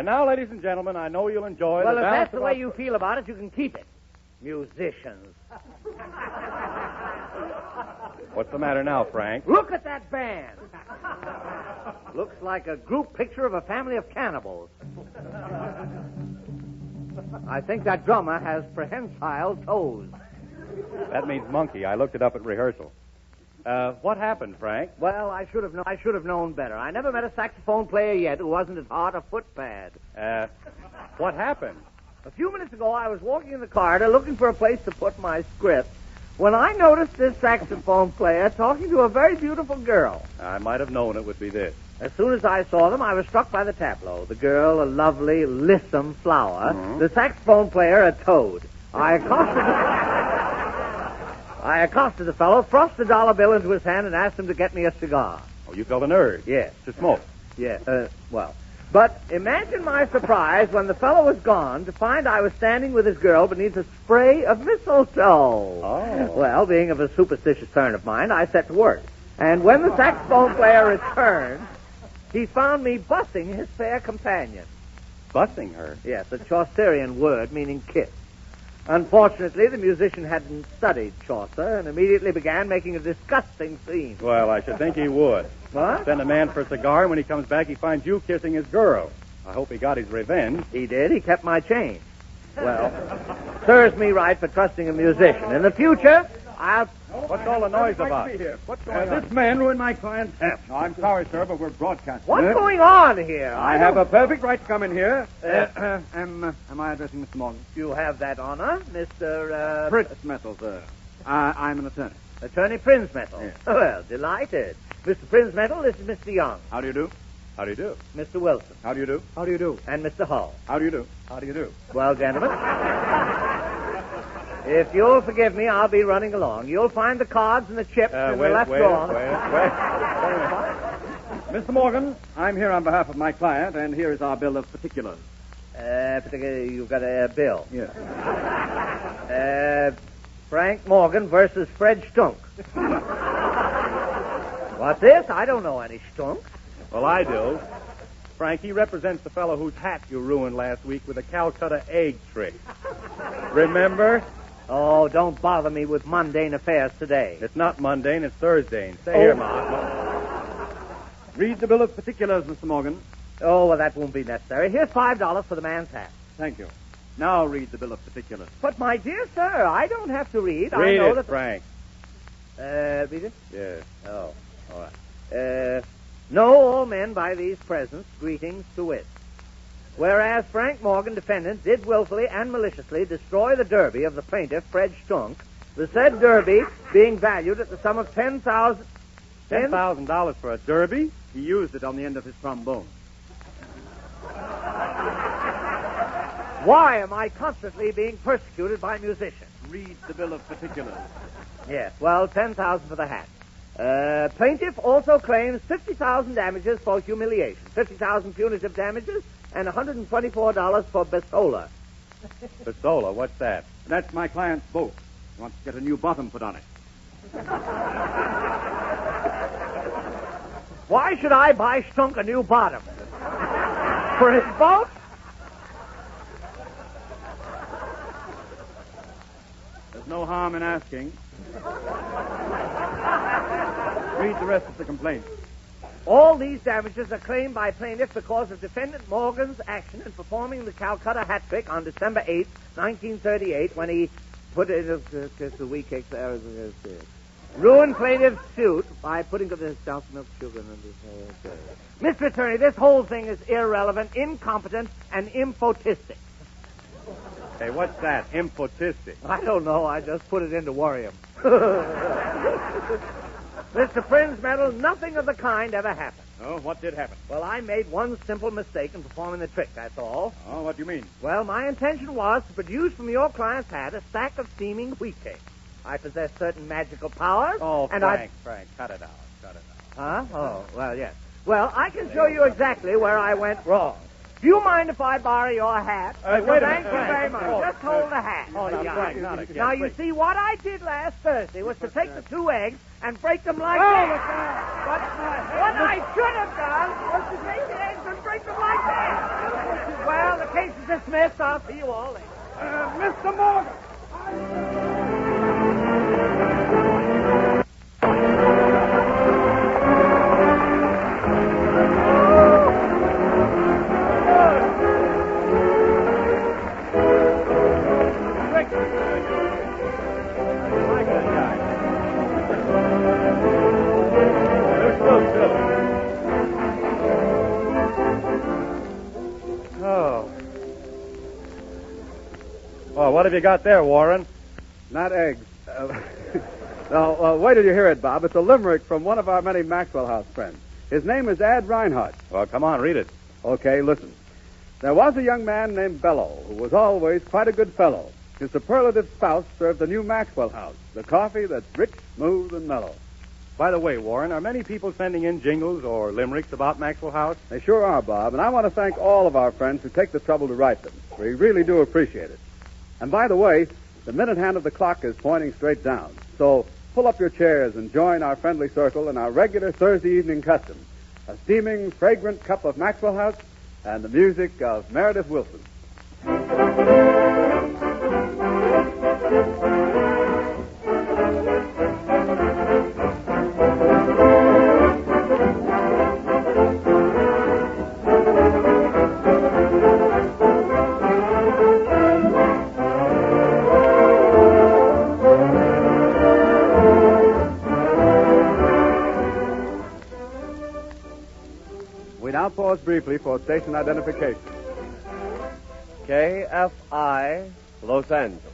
And now, ladies and gentlemen, I know you'll enjoy Well, the if balance that's the of way our- you feel about it, you can keep it. Musicians. What's the matter now, Frank? Look at that band. Looks like a group picture of a family of cannibals. I think that drummer has prehensile toes. That means monkey. I looked it up at rehearsal. What happened, Frank? Well, I should have known better. I never met a saxophone player yet who wasn't at heart a footpad. What happened? A few minutes ago, I was walking in the corridor looking for a place to put my script when I noticed this saxophone player talking to a very beautiful girl. I might have known it would be this. As soon as I saw them, I was struck by the tableau. The girl, a lovely, lissom flower. Mm-hmm. The saxophone player, a toad. I accosted the fellow, thrust the dollar bill into his hand, and asked him to get me a cigar. Oh, you felt an urge? Yes. To smoke? Yeah, well. But imagine my surprise when the fellow was gone to find I was standing with his girl beneath a spray of mistletoe. Oh. Well, being of a superstitious turn of mind, I set to work. And when the saxophone player returned, he found me bussing his fair companion. Bussing her? Yes, a Chaucerian word meaning kiss. Unfortunately, the musician hadn't studied Chaucer and immediately began making a disgusting scene. Well, I should think he would. What? Send a man for a cigar, and when he comes back, he finds you kissing his girl. I hope he got his revenge. He did. He kept my change. Well, serves me right for trusting a musician. In the future, I'll... What's all the noise about? What's going on? This man ruined my client's hat. No, I'm sorry, sir, but we're broadcasting. What's going on here? I have a perfect right to come in here. Am I addressing Mr. Morgan? You have that honor, Mr. Fritz Metal, sir. I'm an attorney. Attorney Prinzmetal. Yes. Well, delighted. Mr. Prinzmetal, this is Mr. Young. How do you do? How do you do? Mr. Wilson. How do you do? How do you do? And Mr. Hull. How do you do? How do you do? Well, gentlemen, if you'll forgive me, I'll be running along. You'll find the cards and the chips in the left drawer. Mr. Morgan, I'm here on behalf of my client, and here is our bill of particulars. You've got a bill. Yes. Frank Morgan versus Fred Stunk. What's this? I don't know any Stunk. Well, I do. Frank, he represents the fellow whose hat you ruined last week with a Calcutta egg trick. Remember? Oh, don't bother me with mundane affairs today. It's not mundane, it's Thursday. Stay here, Ma. Read the bill of particulars, Mr. Morgan. Oh, well, that won't be necessary. Here's $5 for the man's hat. Thank you. Now read the bill of particulars. But, my dear sir, I don't have to read. Read I know it, that... Frank. Read it? Yes. Oh, all right. Know all men by these presents, greetings to wit. Whereas Frank Morgan, defendant, did willfully and maliciously destroy the derby of the plaintiff, Fred Stunk, the said derby being valued at the sum of $10,000... $10,000 for a derby? He used it on the end of his trombone. Why am I constantly being persecuted by musicians? Read the bill of particulars. Yes, well, $10,000 for the hat. Plaintiff also claims $50,000 damages for humiliation, $50,000 punitive damages, and $124 for Besola. Besola, what's that? That's my client's boat. He wants to get a new bottom put on it. Why should I buy Stunk a new bottom? For his boat? There's no harm in asking. Read the rest of the complaint. All these damages are claimed by plaintiff because of defendant Morgan's action in performing the Calcutta hat trick on December 8th, 1938, when he put it... ruined plaintiff's suit by putting the down milk sugar and Mr. Attorney, this whole thing is irrelevant, incompetent, and impotistic. Hey, what's that? Impotistic. I don't know. I just put it in to worry him. Mr. Prinzmetal, nothing of the kind ever happened. Oh, what did happen? Well, I made one simple mistake in performing the trick, that's all. Oh, what do you mean? Well, my intention was to produce from your client's hat a stack of steaming wheat cakes. I possess certain magical powers. Oh, and Frank, cut it out. Cut it Huh? out. Oh, well, yes. Well, I can show you exactly where I went wrong. Do you mind if I borrow your hat? Wait a Thank you minute. very much. Just hold the hat. Oh, now, Frank, not again. Now, you see, what I did last Thursday was to take the 2 eggs and break them like this. But what I should have done was to take the eggs and break them like this. dismissed. I'll see you all later. Mr. Morgan! Oh, what have you got there, Warren? Not eggs. No, wait till you hear it, Bob. It's a limerick from one of our many Maxwell House friends. His name is Ad Reinhardt. Well, come on, read it. Okay, listen. There was a young man named Bello who was always quite a good fellow. His superlative spouse served the new Maxwell House, the coffee that's rich, smooth, and mellow. By the way, Warren, are many people sending in jingles or limericks about Maxwell House? They sure are, Bob, and I want to thank all of our friends who take the trouble to write them. We really do appreciate it. And by the way, the minute hand of the clock is pointing straight down. So pull up your chairs and join our friendly circle in our regular Thursday evening custom. A steaming, fragrant cup of Maxwell House and the music of Meredith Wilson. We now pause briefly for station identification. KFI, Los Angeles.